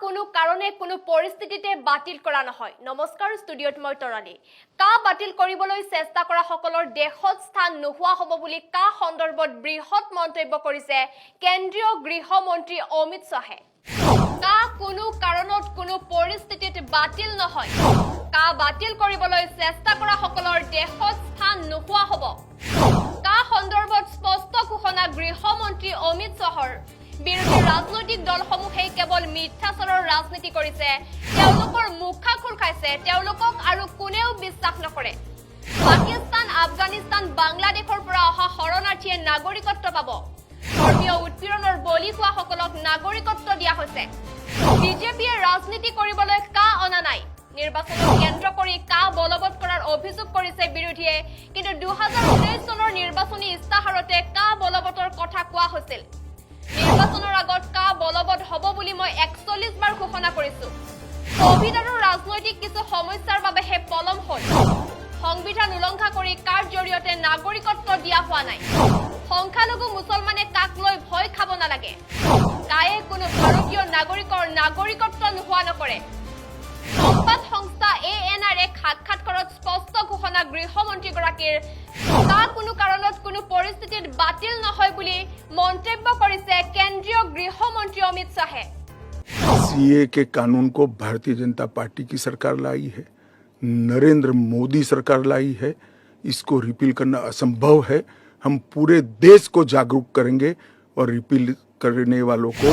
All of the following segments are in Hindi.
কোনো কারণে কোনো পরিস্থিতিতে বাতিল করা নহয়। নমস্কাৰ, ষ্টুডিঅ'ত মই তৰালী। কা বাতিল কৰিবলৈ চেষ্টা কৰা সকলৰ দেশত স্থান নোহোৱা হ'ব বুলি কা সন্দৰ্ভত বৃহৎ মন্তব্য কৰিছে কেন্দ্ৰীয় গৃহমন্ত্ৰী অমিত শাহে। কা কোনো কাৰণত কোনো পৰিস্থিতিত বাতিল নহয়। কা বাতিল কৰিবলৈ চেষ্টা কৰা সকলৰ দেশত স্থান নোহোৱা হ'ব। কা সন্দৰ্ভত স্পষ্ট ঘোষণা গৃহমন্ত্ৰী অমিত শাহৰ। বিৰোধী ৰাজনৈতিক দলসমূহে কেৱল মিথ্যাচাৰৰ ৰাজনীতি কৰিছে, তেওঁলোকৰ মুখা খোল খাইছে, তেওঁলোকক আৰু কোনেও বিশ্বাস নকৰে। পাকিস্তান, আফগানিস্তান, বাংলাদেশৰ পৰা অহা শৰণাৰ্থীয়ে নাগৰিকত্ব পাব। ধৰ্মীয় উৎপীড়নৰ বলি হোৱা সকলক নাগৰিকত্ব দিয়া হৈছে। বিজেপিয়ে ৰাজনীতি কৰিবলৈ কা অনা নাই। নিৰ্বাচনক কেন্দ্ৰ কৰি কা বলবৎ কৰাৰ অভিযোগ কৰিছে বিৰোধীয়ে, কিন্তু 2019 চনৰ নিৰ্বাচনী ইস্তাহাৰতে কা বলবৎৰ কথা কোৱা হৈছিল। নিৰ্বাচনৰ আগত কা বলবৎ হ'ব বুলি মই 41 বাৰ ঘোষণা কৰিছো। কোভিড আৰু ৰাজনৈতিক কিছু সমস্যাৰ বাবেহে পলম হ'ল। সংবিধান উলংঘা কৰি কাৰ জৰিয়তে নাগৰিকত্ব দিয়া হোৱা নাই। সংখ্যালঘু মুছলমানে কাক লৈ ভয় খাব নালাগে। কায়ে কোনো ভাৰতীয় নাগৰিকৰ নাগৰিকত্ব নোহোৱা নকৰে। সংবাদ সংস্থা ANR সাক্ষাৎকাৰত স্পষ্ট ঘোষণা গৃহমন্ত্ৰীগৰাকীৰ। কা কোনো কাৰণত কোনো পৰিস্থিতিত বাতিল নহয় বুলি মন্তব্য কৰিছে কেন্দ্ৰীয় গৃহমন্ত্ৰী অমিত শাহে। सीए के कानून को भारतीय जनता पार्टी की सरकार लाई है, नरेंद्र मोदी सरकार लाई है। इसको रिपील करना असंभव है। हम पूरे देश को जागरूक करेंगे और रिपील करने वालों को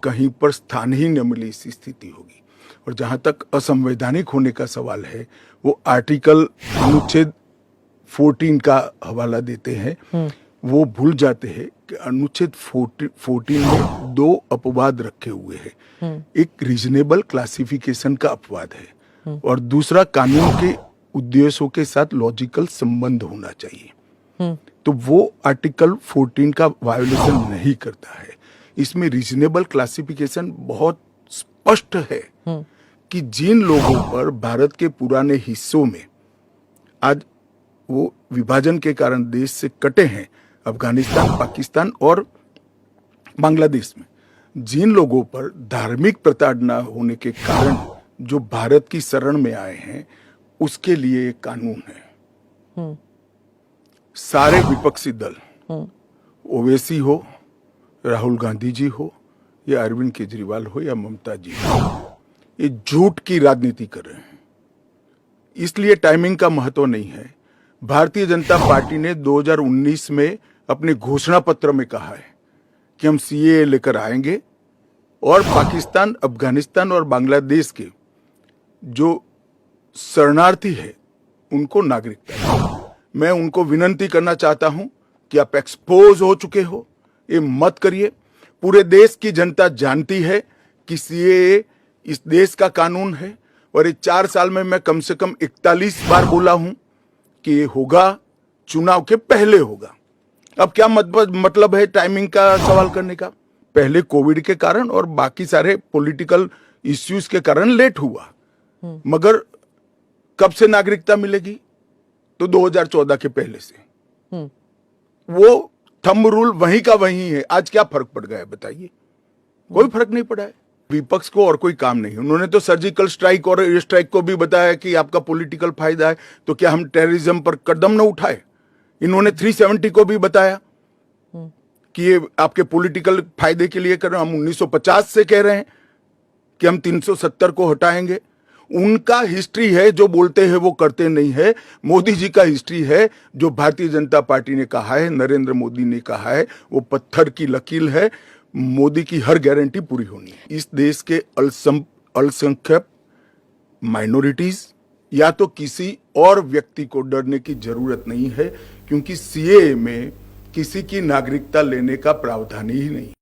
कहीं पर स्थान ही न मिले इसी स्थिति होगी। और जहां तक असंवैधानिक होने का सवाल है, वो आर्टिकल अनुच्छेद 14 का हवाला देते हैं। वो भूल जाते हैं कि अनुच्छेद 14 में 2 अपवाद रखे हुए हैं। एक रीजनेबल क्लासिफिकेशन का अपवाद है और दूसरा कानून के उद्देश्यों के साथ लॉजिकल संबंध होना चाहिए। तो वो आर्टिकल 14 का वायोलेशन नहीं करता है। इसमें रीजनेबल क्लासिफिकेशन बहुत स्पष्ट है कि जिन लोगों पर भारत के पुराने हिस्सों में आज वो विभाजन के कारण देश से कटे हैं, अफगानिस्तान, पाकिस्तान और बांग्लादेश में, जिन लोगों पर धार्मिक प्रताड़ना होने के कारण जो भारत की शरण में आए हैं, उसके लिए एक कानून है। सारे विपक्षी दल, ओवैसी हो, राहुल गांधी जी हो, या अरविंद केजरीवाल हो, या ममता जी हो, ये झूठ की राजनीति कर रहे हैं। इसलिए टाइमिंग का महत्व नहीं है। भारतीय जनता पार्टी ने 2019 में अपने घोषणा पत्र में कहा है कि हम सीए लेकर आएंगे और पाकिस्तान, अफगानिस्तान और बांग्लादेश के जो शरणार्थी है उनको नागरिकता। मैं उनको विनती करना चाहता हूं कि आप एक्सपोज हो चुके हो, ये मत करिए। पूरे देश की जनता जानती है कि सीए इस देश का कानून है और ये 4 साल में मैं कम से कम 41 बार बोला हूं कि ये होगा, चुनाव के पहले होगा। अब क्या मतलब है टाइमिंग का सवाल करने का? पहले कोविड के कारण और बाकी सारे पॉलिटिकल इश्यूज के कारण लेट हुआ, मगर कब से नागरिकता मिलेगी? तो 2014 के पहले से। वो थंब रूल वहीं का वहीं है। आज क्या फर्क पड़ गया है बताइए? कोई फर्क नहीं पड़ा है। विपक्ष को और कोई काम नहीं। उन्होंने तो सर्जिकल स्ट्राइक और एयर स्ट्राइक को भी बताया कि आपका पॉलिटिकल फायदा है, तो क्या हम टेररिज्म पर कदम न उठाए? इन्होंने 370 को भी बताया कि ये आपके पॉलिटिकल फायदे के लिए कर रहे हैं। हम 1950 से कह रहे हैं कि हम 370 को हटाएंगे। उनका हिस्ट्री है, जो बोलते हैं वो करते नहीं है। मोदी जी का हिस्ट्री है, जो भारतीय जनता पार्टी ने कहा है, नरेंद्र मोदी ने कहा है, वो पत्थर की लकीर है। मोदी की हर गारंटी पूरी होनी है। इस देश के अल्पसंख्यक माइनॉरिटीज या तो किसी और व्यक्ति को डरने की जरूरत नहीं है, क्योंकि सीए में किसी की नागरिकता लेने का प्रावधान ही नहीं।